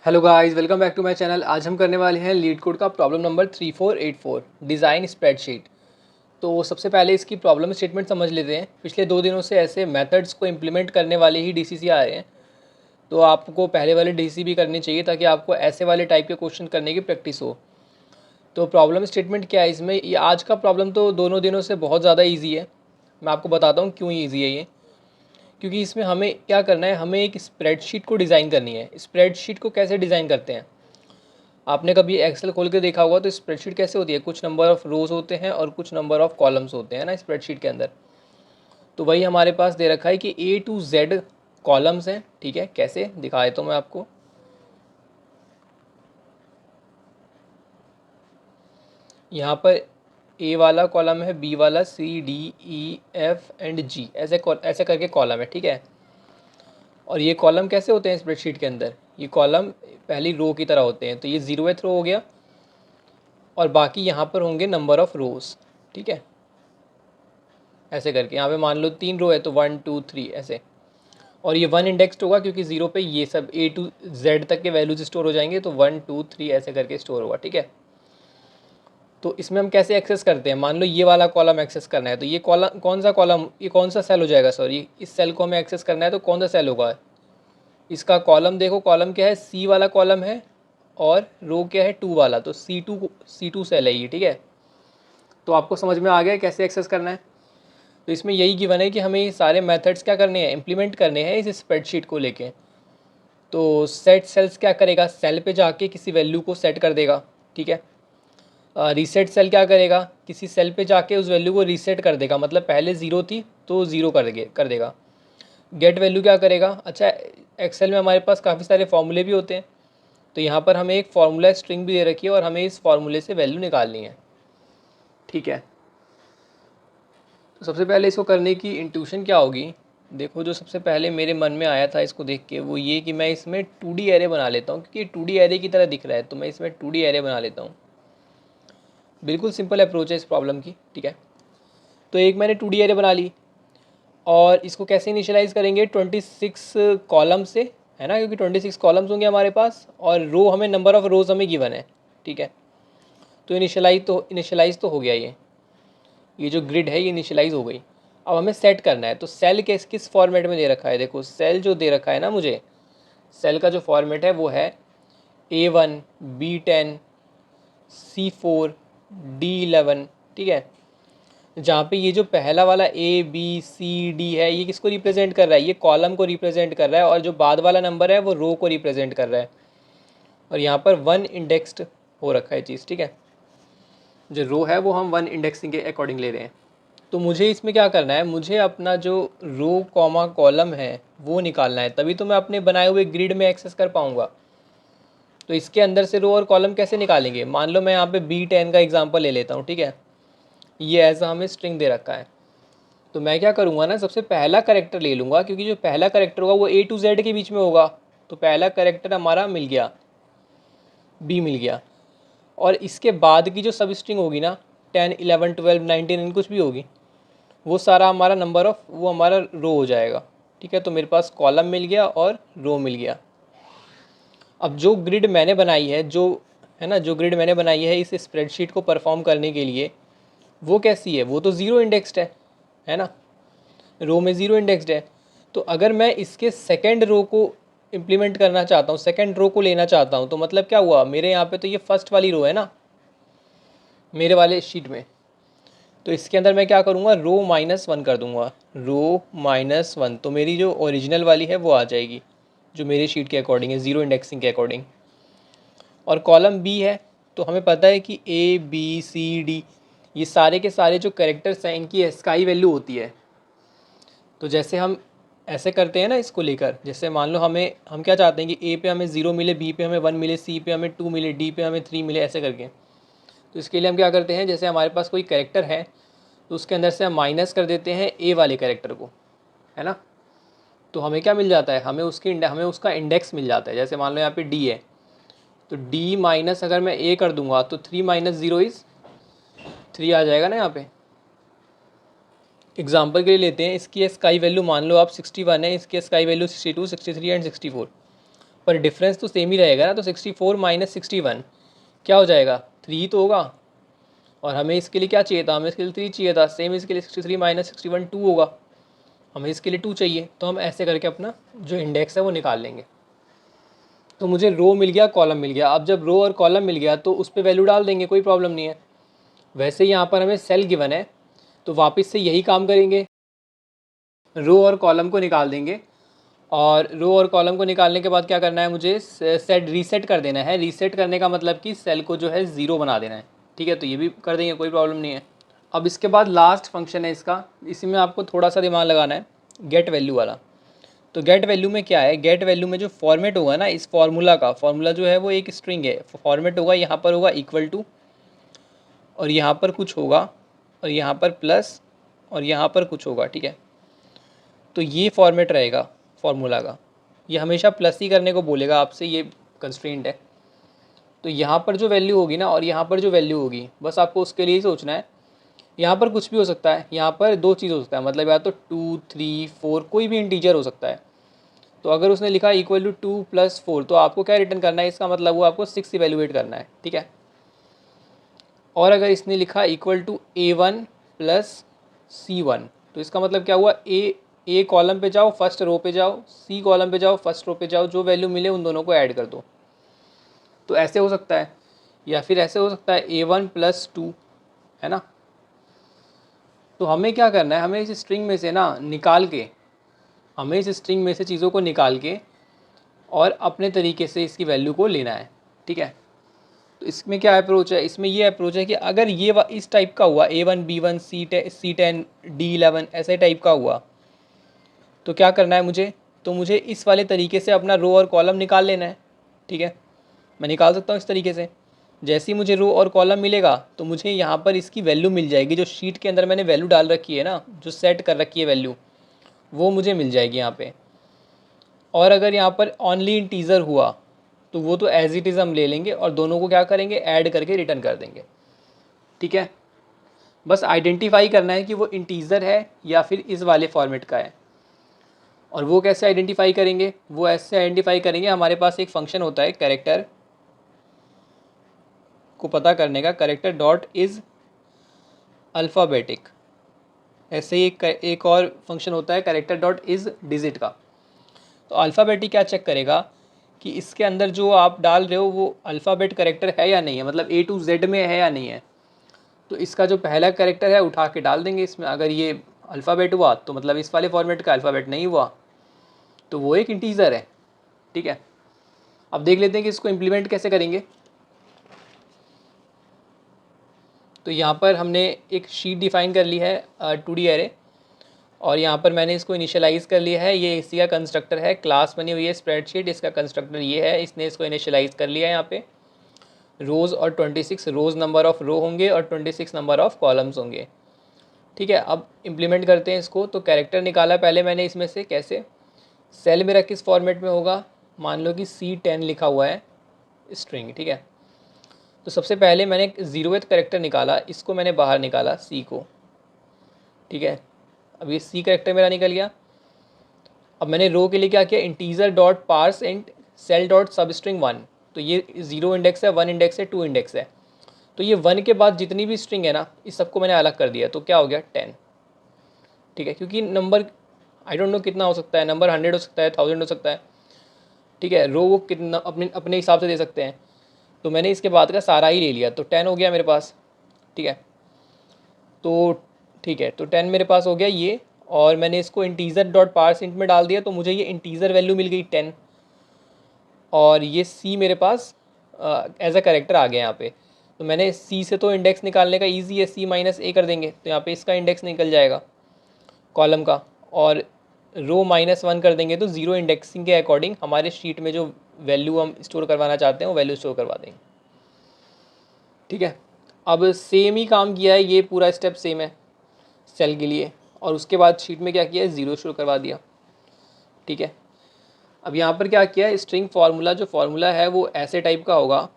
Hello guys, welcome back to my channel. आज हम करने वाले हैं लीड कोड का प्रॉब्लम नंबर 3484 डिज़ाइन स्प्रेडशीट। तो सबसे पहले इसकी प्रॉब्लम स्टेटमेंट समझ लेते हैं। पिछले 2 दिनों से ऐसे मेथड्स को इम्प्लीमेंट करने वाले ही डीसीसी आ रहे हैं, तो आपको पहले वाले डीसीसी भी करनी चाहिए ताकि आपको ऐसे वाले टाइप के क्वेश्चन करने की प्रैक्टिस हो। तो प्रॉब्लम स्टेटमेंट क्या है इसमें? ये आज का प्रॉब्लम तो दोनों दिनों से बहुत ज़्यादा ईजी है। मैं आपको बताता हूँ क्यों ईजी है ये। क्योंकि इसमें हमें क्या करना है, हमें एक स्प्रेडशीट को डिज़ाइन करनी है। स्प्रेडशीट को कैसे डिज़ाइन करते हैं? आपने कभी एक्सेल खोल के देखा होगा तो स्प्रेडशीट कैसे होती है? कुछ नंबर ऑफ़ रोज़ होते हैं और कुछ नंबर ऑफ़ कॉलम्स होते हैं ना स्प्रेडशीट के अंदर। तो वही हमारे पास दे रखा है कि A to Z कॉलम्स हैं। ठीक है, कैसे दिखा देता हूँ मैं आपको। यहाँ पर A वाला कॉलम है, B वाला, C D E F and G, ऐसे ऐसे करके कॉलम है। ठीक है, और ये कॉलम कैसे होते हैं स्प्रेडशीट के अंदर? ये कॉलम पहली रो की तरह होते हैं। तो ये 0th रो हो गया और बाकी यहाँ पर होंगे नंबर ऑफ़ रोज़। ठीक है, ऐसे करके यहाँ पे मान लो 3 रो है तो 1 2 3 ऐसे। और ये 1 इंडेक्स्ड होगा क्योंकि 0 पे ये सब A to Z तक के वैल्यूज स्टोर हो जाएंगे, तो 1 2 3 ऐसे करके स्टोर होगा। ठीक है, तो इसमें हम कैसे एक्सेस करते हैं? मान लो ये वाला कॉलम एक्सेस करना है, तो ये कॉलम कौन सा कॉलम, ये कौन सा सेल हो जाएगा? सॉरी, इस सेल को हमें एक्सेस करना है तो कौन सा सेल होगा? इसका कॉलम देखो, कॉलम क्या है? C वाला कॉलम है और रो क्या है? 2 वाला। तो C2 सेल है ये। ठीक है, तो आपको समझ में आ गया कैसे एक्सेस करना है। तो इसमें यही गिवन है कि हमें ये सारे मेथड्स क्या करने हैं, इम्प्लीमेंट करने हैं इस स्प्रेडशीट को लेके। तो सेट सेल्स क्या करेगा? सेल पे जाके किसी वैल्यू को सेट कर देगा। ठीक है, रीसेट सेल क्या करेगा? किसी सेल पे जाके उस वैल्यू को रीसेट कर देगा, मतलब पहले 0 थी तो 0 कर देगा। गेट वैल्यू क्या करेगा? अच्छा, एक्सेल में हमारे पास काफ़ी सारे फॉर्मूले भी होते हैं, तो यहाँ पर हमें एक फार्मूला स्ट्रिंग भी दे रखी है और हमें इस फार्मूले से वैल्यू निकालनी है। ठीक है, तो सबसे पहले इसको करने की इंट्यूशन क्या होगी? देखो, जो सबसे पहले मेरे मन में आया था इसको देख के, वो ये कि मैं इसमें 2D एरे बना लेता हूँ, क्योंकि 2D एरे की तरह दिख रहा है, तो मैं इसमें 2D एरे बना लेता हूँ। बिल्कुल सिंपल अप्रोच है इस प्रॉब्लम की। ठीक है, तो एक मैंने 2D एरे बना ली और इसको कैसे इनिशियलाइज़ करेंगे? 26 कॉलम से, है ना, क्योंकि 26 कॉलम्स होंगे हमारे पास और रो हमें, नंबर ऑफ़ रोज़ हमें गिवन है। ठीक है, तो इनिशियलाइज़ तो हो गया ये जो ग्रिड है ये इनिशियलाइज़ हो गई। अब हमें सेट करना है, तो सेल किस किस फॉर्मेट में दे रखा है? देखो, सेल जो दे रखा है ना मुझे, सेल का जो फॉर्मेट है वो है A1 B10 C4 D11। ठीक है, जहाँ पे ये जो पहला वाला A B C D है, ये किसको रिप्रेजेंट कर रहा है? ये कॉलम को रिप्रेजेंट कर रहा है, और जो बाद वाला नंबर है वो रो को रिप्रेजेंट कर रहा है। और यहाँ पर 1 इंडेक्स्ड हो रखा है चीज़। ठीक है, जो रो है वो हम 1 इंडेक्सिंग के अकॉर्डिंग ले रहे हैं। तो मुझे इसमें क्या करना है, मुझे अपना जो रो कॉमा कॉलम है वो निकालना है, तभी तो मैं अपने बनाए हुए ग्रिड में एक्सेस कर पाऊँगा। तो इसके अंदर से रो और कॉलम कैसे निकालेंगे? मान लो मैं यहाँ पे B10 का एग्जांपल ले लेता हूँ। ठीक है, ये ऐसा हमें स्ट्रिंग दे रखा है। तो मैं क्या करूँगा ना, सबसे पहला करेक्टर ले लूँगा, क्योंकि जो पहला करेक्टर होगा वो A to Z के बीच में होगा। तो पहला करेक्टर हमारा मिल गया, B मिल गया। और इसके बाद की जो सब स्ट्रिंग होगी ना, 10 11 12 19 कुछ भी होगी, वो सारा हमारा नंबर ऑफ़, वो हमारा रो हो जाएगा। ठीक है, तो मेरे पास कॉलम मिल गया और रो मिल गया। अब जो ग्रिड मैंने बनाई है, जो है ना, जो ग्रिड मैंने बनाई है इस स्प्रेडशीट को परफॉर्म करने के लिए, वो कैसी है? वो तो 0 इंडेक्स्ड है ना, रो में 0 इंडेक्स्ड है। तो अगर मैं इसके सेकेंड रो को इम्प्लीमेंट करना चाहता हूँ, सेकेंड रो को लेना चाहता हूँ, तो मतलब क्या हुआ, मेरे यहाँ पे तो ये फर्स्ट वाली रो है ना मेरे वाले शीट में, तो इसके अंदर मैं क्या करूँगा, रो -1 कर दूँगा। रो -1, तो मेरी जो ओरिजिनल वाली है वो आ जाएगी, जो मेरी शीट के अकॉर्डिंग है, 0 इंडेक्सिंग के अकॉर्डिंग। और कॉलम बी है, तो हमें पता है कि A B C D ये सारे के सारे जो कैरेक्टर्स हैं इनकी स्काई वैल्यू होती है। तो जैसे हम ऐसे करते हैं ना इसको लेकर, जैसे मान लो हम क्या चाहते हैं कि A पे हमें 0 मिले, B पे हमें 1 मिले, C पे हमें 2 मिले, D पे हमें 3 मिले, ऐसे करके। तो इसके लिए हम क्या करते हैं, जैसे हमारे पास कोई कैरेक्टर है तो उसके अंदर से हम माइनस कर देते हैं A वाले कैरेक्टर को, है ना। तो हमें क्या मिल जाता है, हमें उसका इंडेक्स मिल जाता है। जैसे मान लो यहाँ पे D है, तो D माइनस अगर मैं A कर दूंगा तो 3 - 0 इज़ 3 आ जाएगा ना यहाँ पे। एग्जाम्पल के लिए लेते हैं, इसकी स्काई वैल्यू मान लो आप 61 है, इसकी स्काई वैल्यू 62 63 एंड 64। पर डिफरेंस तो सेम ही रहेगा ना, तो 64 माइनस 61 क्या हो जाएगा, 3 तो होगा। और हमें इसके लिए क्या चाहिए था, हमें इसके लिए 3 चाहिए था। सेम इसके लिए 63 माइनस 61 2 होगा, हमें इसके लिए 2 चाहिए। तो हम ऐसे करके अपना जो इंडेक्स है वो निकाल लेंगे। तो मुझे रो मिल गया, कॉलम मिल गया। अब जब रो और कॉलम मिल गया तो उस पर वैल्यू डाल देंगे, कोई प्रॉब्लम नहीं है। वैसे यहाँ पर हमें सेल गिवन है तो वापस से यही काम करेंगे, रो और कॉलम को निकाल देंगे। और रो और कॉलम को निकालने के बाद क्या करना है, मुझे सेट रीसेट कर देना है। रीसेट करने का मतलब कि सेल को जो है 0 बना देना है। ठीक है, तो ये भी कर देंगे, कोई प्रॉब्लम नहीं है। अब इसके बाद लास्ट फंक्शन है इसका, इसी में आपको थोड़ा सा दिमाग लगाना है, गेट वैल्यू वाला। तो गेट वैल्यू में क्या है, गेट वैल्यू में जो फॉर्मेट होगा ना, इस फॉर्मूला का, फॉर्मूला जो है वो एक स्ट्रिंग है। फॉर्मेट होगा, यहाँ पर होगा इक्वल टू, और यहाँ पर कुछ होगा, और यहाँ पर प्लस, और यहाँ पर कुछ होगा। ठीक है, तो ये फॉर्मेट रहेगा फॉर्मूला का। ये हमेशा प्लस ही करने को बोलेगा आपसे, ये कंस्ट्रेंट है। तो यहाँ पर जो वैल्यू होगी ना, और यहाँ पर जो वैल्यू होगी, बस आपको उसके लिए ही सोचना है। यहाँ पर कुछ भी हो सकता है, यहाँ पर दो चीज़ हो सकता है, मतलब या तो 2 3 4 कोई भी इंटीजर हो सकता है। तो अगर उसने लिखा इक्वल टू 2 + 4, तो आपको क्या रिटर्न करना है, इसका मतलब वो आपको 6 इवेल्युएट करना है। ठीक है, और अगर इसने लिखा इक्वल टू A1 + C1, तो इसका मतलब क्या हुआ, ए कॉलम पे जाओ, फर्स्ट रो पे जाओ, सी कॉलम पे जाओ, फर्स्ट रो पे जाओ, जो वैल्यू मिले उन दोनों को ऐड कर दो। तो ऐसे हो सकता है, या फिर ऐसे हो सकता है A1 + 2, है ना। तो हमें क्या करना है, हमें इस स्ट्रिंग में से ना निकाल के, हमें इस स्ट्रिंग में से चीज़ों को निकाल के और अपने तरीके से इसकी वैल्यू को लेना है। ठीक है, तो इसमें क्या अप्रोच है, इसमें ये अप्रोच है कि अगर ये इस टाइप का हुआ, A1 B1 C10 D11 ऐसे टाइप का हुआ, तो क्या करना है मुझे, तो मुझे इस वाले तरीके से अपना रो और कॉलम निकाल लेना है। ठीक है, मैं निकाल सकता हूँ इस तरीके से। जैसे ही मुझे रो और कॉलम मिलेगा तो मुझे यहाँ पर इसकी वैल्यू मिल जाएगी, जो शीट के अंदर मैंने वैल्यू डाल रखी है ना, जो सेट कर रखी है वैल्यू, वो मुझे मिल जाएगी यहाँ पे। और अगर यहाँ पर ओनली इंटीजर हुआ तो वो तो एज इट इज़ हम ले लेंगे और दोनों को क्या करेंगे, ऐड करके रिटर्न कर देंगे। ठीक है, बस आइडेंटिफाई करना है कि वो इंटीजर है या फिर इस वाले फॉर्मेट का है। और वो कैसे आइडेंटिफाई करेंगे, वो ऐसे आइडेंटिफाई करेंगे, हमारे पास एक फंक्शन होता है कैरेक्टर को पता करने का, कैरेक्टर डॉट इज़ अल्फ़ाबेटिक। ऐसे ही एक और फंक्शन होता है कैरेक्टर डॉट इज़ डिजिट का। तो अल्फ़ाबेटिक क्या चेक करेगा कि इसके अंदर जो आप डाल रहे हो वो अल्फ़ाबेट कैरेक्टर है या नहीं है, मतलब A to Z में है या नहीं है। तो इसका जो पहला कैरेक्टर है उठा के डाल देंगे इसमें। अगर ये अल्फ़ाबेट हुआ तो मतलब इस वाले फॉर्मेट का, अल्फ़ाबेट नहीं हुआ तो वो एक इंटीजर है। ठीक है, अब देख लेते हैं कि इसको इम्प्लीमेंट कैसे करेंगे। तो यहाँ पर हमने एक शीट डिफ़ाइन कर ली है 2D एरे, और यहाँ पर मैंने इसको इनिशियलाइज़ कर लिया है। ये इसी का कंस्ट्रक्टर है, क्लास बनी हुई है स्प्रेडशीट, इसका कंस्ट्रक्टर ये है, इसने इसको इनिशियलाइज़ कर लिया है। यहाँ पे रोज़ और 26 रोज़ नंबर ऑफ़ रो होंगे और 26 नंबर ऑफ़ कॉलम्स होंगे। ठीक है, अब इम्प्लीमेंट करते हैं इसको। तो कैरेक्टर निकाला पहले मैंने इसमें से, कैसे, सेल मेरा किस फॉर्मेट में होगा, मान लो कि C10 लिखा हुआ है स्ट्रिंग। ठीक है, तो सबसे पहले मैंने 0th कैरेक्टर निकाला, इसको मैंने बाहर निकाला C को। ठीक है, अब ये C कैरेक्टर मेरा निकल गया। अब मैंने रो के लिए क्या किया, integer dot parse int cell dot substring 1। तो ये 0 इंडेक्स है, 1 इंडेक्स है, 2 इंडेक्स है। तो ये 1 के बाद जितनी भी स्ट्रिंग है ना, इस सबको मैंने अलग कर दिया, तो क्या हो गया 10। ठीक है, क्योंकि नंबर आई डोंट नो कितना हो सकता है, नंबर 100 हो सकता है, 1000 हो सकता है। ठीक है, रो वो कितना अपने अपने हिसाब से दे सकते हैं। तो मैंने इसके बाद का सारा ही ले लिया, तो 10 हो गया मेरे पास। ठीक है, तो ठीक है, तो 10 मेरे पास हो गया ये। और मैंने इसको इंटीजर डॉट पार्स इंट में डाल दिया, तो मुझे ये इंटीजर वैल्यू मिल गई 10। और ये C मेरे पास एज अ कैरेक्टर आ गया यहाँ पे। तो मैंने C से तो इंडेक्स निकालने का ईजी है, C-A कर देंगे, तो यहाँ पे इसका इंडेक्स निकल जाएगा कॉलम का। और रो -1 कर देंगे तो 0 इंडेक्सिंग के अकॉर्डिंग हमारे शीट में जो वैल्यू हम स्टोर करवाना चाहते हैं वो वैल्यू स्टोर करवा देंगे। ठीक है, अब सेम ही काम किया है, ये पूरा स्टेप सेम है सेल के लिए। और उसके बाद शीट में क्या किया है, 0 स्टोर करवा दिया। ठीक है, अब यहाँ पर क्या किया है, स्ट्रिंग फार्मूला, जो फार्मूला है वो ऐसे टाइप का होगा,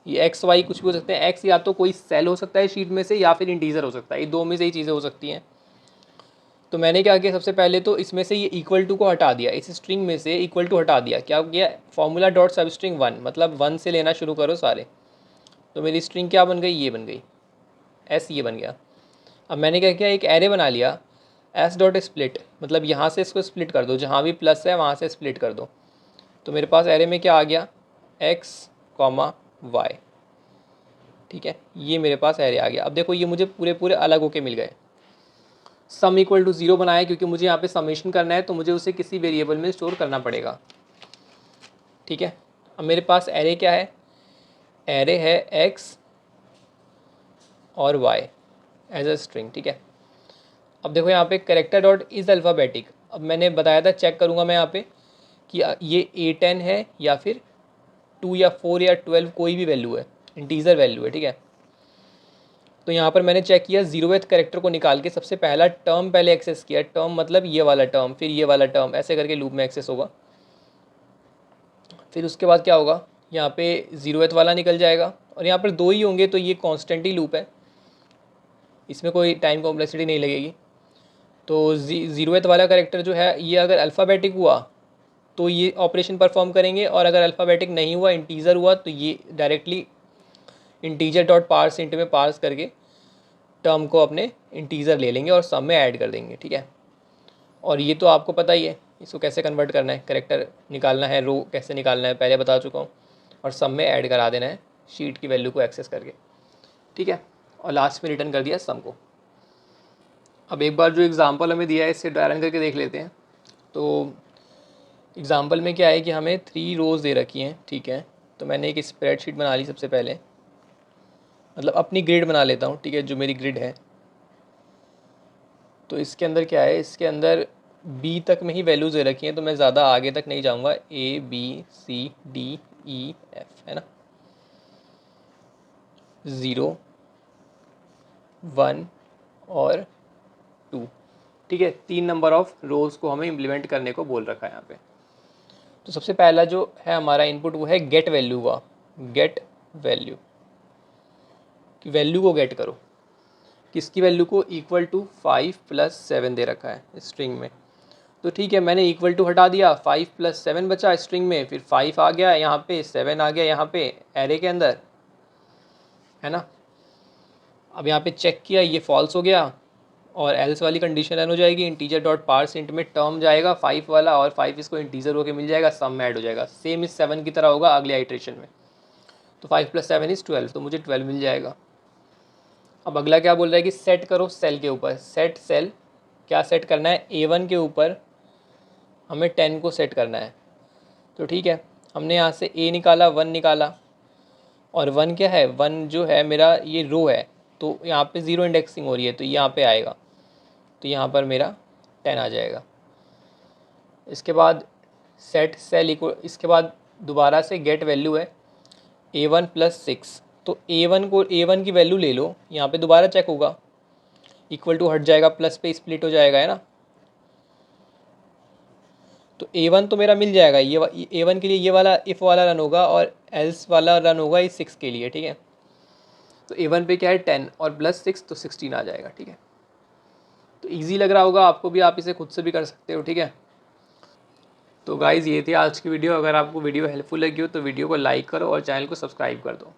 ये एक्स वाई कुछ भी हो सकते हैं। एक्स या तो कोई सेल हो सकता है शीट में से, या फिर इंटीजर हो सकता है, ये दो में से ही चीज़ें हो सकती हैं। तो मैंने क्या किया, सबसे पहले तो इसमें से ये इक्वल टू को हटा दिया, इस स्ट्रिंग में से इक्वल टू हटा दिया। क्या किया, फॉर्मूला डॉट सब स्ट्रिंग 1, मतलब 1 से लेना शुरू करो सारे। तो मेरी स्ट्रिंग क्या बन गई, ये बन गई एस, ये बन गया। अब मैंने क्या किया, एक एरे बना लिया एस डॉट स्प्लिट, मतलब यहाँ से इसको स्प्लिट कर दो, जहाँ भी प्लस है वहाँ से स्प्लिट कर दो। तो मेरे पास एरे में क्या आ गया, एक्स कॉमा वाई, ठीक है, ये मेरे पास एरे आ गया। अब देखो ये मुझे पूरे पूरे अलग होके मिल गए। सम इक्वल टू 0 बनाया क्योंकि मुझे यहाँ पे समेशन करना है, तो मुझे उसे किसी वेरिएबल में स्टोर करना पड़ेगा, ठीक है। अब मेरे पास एरे क्या है, एरे है एक्स और वाई एज अ स्ट्रिंग, ठीक है। अब देखो यहाँ पे कैरेक्टर डॉट इज़ अल्फ़ाबेटिक। अब मैंने बताया था, चेक करूँगा मैं यहाँ पे कि ये A10 है या फिर 2 या 4 या 12, कोई भी वैल्यू है, इंटीजर वैल्यू है, ठीक है। तो यहाँ पर मैंने चेक किया, 0th कैरेक्टर को निकाल के सबसे पहला टर्म पहले एक्सेस किया। टर्म मतलब ये वाला टर्म, फिर ये वाला टर्म, ऐसे करके लूप में एक्सेस होगा। फिर उसके बाद क्या होगा, यहाँ पे 0th वाला निकल जाएगा, और यहाँ पर 2 ही होंगे तो ये कॉन्स्टेंट ही लूप है, इसमें कोई टाइम कॉम्प्लेक्सिटी नहीं लगेगी। तो 0th वाला कैरेक्टर जो है, ये अगर अल्फ़ाबेटिक हुआ तो ये ऑपरेशन परफॉर्म करेंगे, और अगर अल्फ़ाबेटिक नहीं हुआ, इंटीजर हुआ, तो ये directly integer dot parse int में पार्स करके टर्म को अपने इंटीजर ले लेंगे और सम में ऐड कर देंगे, ठीक है। और ये तो आपको पता ही है, इसको कैसे कन्वर्ट करना है, कैरेक्टर निकालना है, रो कैसे निकालना है पहले बता चुका हूँ, और सम में ऐड करा देना है शीट की वैल्यू को एक्सेस करके, ठीक है। और लास्ट में रिटर्न कर दिया सम को। अब एक बार जो एग्जांपल हमें दिया है इससे रन करके देख लेते हैं। तो एग्जांपल में क्या है कि हमें 3 रोज़ दे रखी हैं, ठीक है। तो मैंने एक स्प्रेडशीट बना ली सबसे पहले, मतलब अपनी ग्रिड बना लेता हूँ, ठीक है, जो मेरी ग्रिड है। तो इसके अंदर क्या है, इसके अंदर बी तक में ही वैल्यूज़ दे रखी हैं, तो मैं ज़्यादा आगे तक नहीं जाऊँगा, A B C D E F, है ना, 0 1 और 2, ठीक है। 3 नंबर ऑफ रोज़ को हमें इम्प्लीमेंट करने को बोल रखा है यहाँ पे। तो सबसे पहला जो है हमारा इनपुट वो है गेट वैल्यू का, गेट वैल्यू की वैल्यू को गेट करो, किसकी वैल्यू को, इक्वल टू 5 + 7 दे रखा है स्ट्रिंग में। तो ठीक है, मैंने इक्वल टू हटा दिया, 5 + 7 बचा स्ट्रिंग में, फिर 5 आ गया यहाँ पे, 7 आ गया यहाँ पे एरे के अंदर, है ना। अब यहाँ पे चेक किया, ये फॉल्स हो गया, और एल्स वाली कंडीशन रन हो जाएगी, इंटीजर डॉट पार्स इंट में टर्म जाएगा 5 वाला, और 5 इसको इंटीजर होके मिल जाएगा, सम में ऐड हो जाएगा, सेम इस 7 की तरह होगा अगले आइट्रेशन में। तो 5 + 7 = 12, तो मुझे 12 मिल जाएगा। अब अगला क्या बोल रहा है कि सेट करो सेल के ऊपर, सेट सेल, क्या सेट करना है, A1 के ऊपर हमें 10 को सेट करना है। तो ठीक है, हमने यहाँ से A निकाला, 1 निकाला, और 1 क्या है, 1 जो है मेरा ये रो है, तो यहाँ पे 0 इंडेक्सिंग हो रही है, तो यहाँ पे आएगा, तो यहाँ पर मेरा 10 आ जाएगा। इसके बाद सेट सेल इक्वल, इसके बाद दोबारा से गेट वैल्यू है A1 + 6, तो A1 की वैल्यू ले लो, यहाँ पे दोबारा चेक होगा, इक्वल टू हट जाएगा, प्लस पे स्प्लिट हो जाएगा, है ना। तो A1 तो मेरा मिल जाएगा, ये A1 के लिए ये वाला इफ़ वाला रन होगा, और एल्स वाला रन होगा इस 6 के लिए, ठीक है। तो A1 पे क्या है 10 और +6, तो 16 आ जाएगा, ठीक है। तो ईजी लग रहा होगा आपको भी, आप इसे खुद से भी कर सकते हो, ठीक है। तो गाइज़ ये थी आज की वीडियो। अगर आपको वीडियो हेल्पफुल लगी हो तो वीडियो को लाइक करो और चैनल को सब्सक्राइब कर दो।